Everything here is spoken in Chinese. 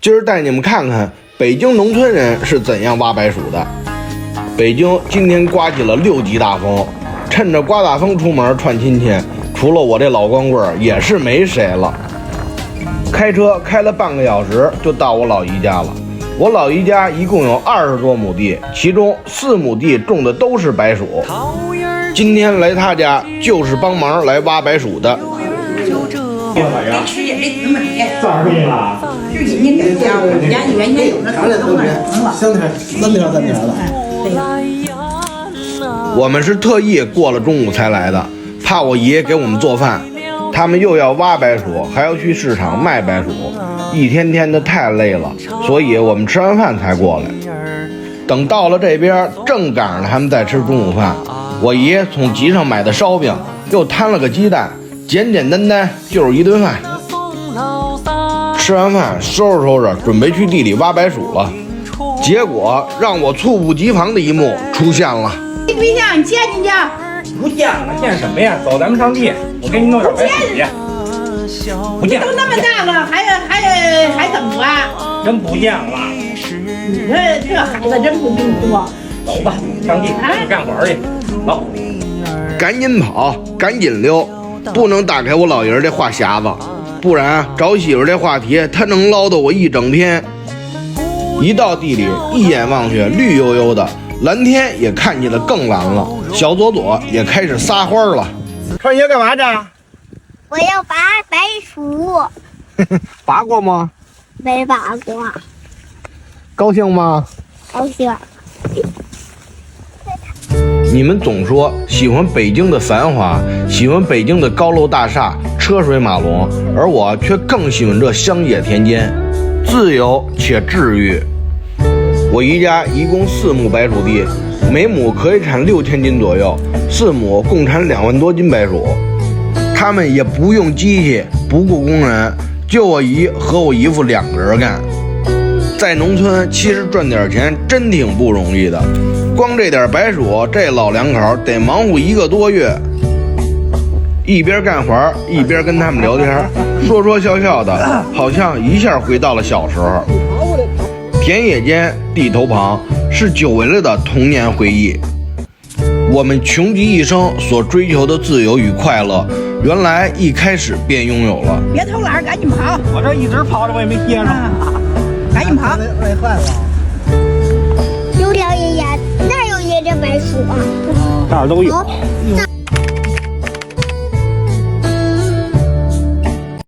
今儿带你们看看北京农村人是怎样挖白薯的。北京今天刮起了6级大风，趁着刮大风出门串亲戚，除了我这老光棍也是没谁了。开车开了半个小时就到我老姨家了。我老姨家一共有20多亩地，其中4亩地种的都是白薯。今天来他家就是帮忙来挖白薯的。得吃也得买。咋地了？就今年改家，我们家原先有那都买成了。香甜，3条3条的。我们是特意过了中午才来的，怕我爷给我们做饭。他们又要挖白薯，还要去市场卖白薯，一天天的太累了，所以我们吃完饭才过来。等到了这边，正赶上他们在吃中午饭。我爷从集上买的烧饼，又摊了个鸡蛋，简简单单就是一顿饭。吃完饭收拾收拾，准备去地里挖白薯了。结果让我猝不及防的一幕出现了。你对象你见你去？不见了，见什么呀？走，咱们上地，我给你弄点白薯去。不见了，都那么大了，还怎么啊？真不见了。你这孩子真不听说。走吧，上地去干活去。走，赶紧跑，赶紧溜，不能打开我老爷儿这话匣子，不然找媳妇这话题他能唠叨我一整天。一到地里，一眼望去绿油油的，蓝天也看见了更蓝了，小左左也开始撒欢了。穿鞋干嘛去？我要拔白薯。拔过吗？没拔过。高兴吗？高兴。你们总说喜欢北京的繁华，喜欢北京的高楼大厦、车水马龙，而我却更喜欢这乡野田间，自由且治愈。我姨家一共4亩白薯地，每亩可以产6000斤左右，4亩共产2万多斤白薯。他们也不用机器，不雇工人，就我姨和我姨夫2个人干。在农村，其实赚点钱真挺不容易的。光这点白薯，这老两口得忙活1个多月。一边干活一边跟他们聊天，说说笑笑的，好像一下回到了小时候。田野间，地头旁，是久违了的童年回忆。我们穷极一生所追求的自由与快乐，原来一开始便拥有了。别偷懒，赶紧跑！我这一直跑着，我也没歇着。赶紧跑！累坏了。油条爷爷，那儿有椰子白薯啊？哪儿都有。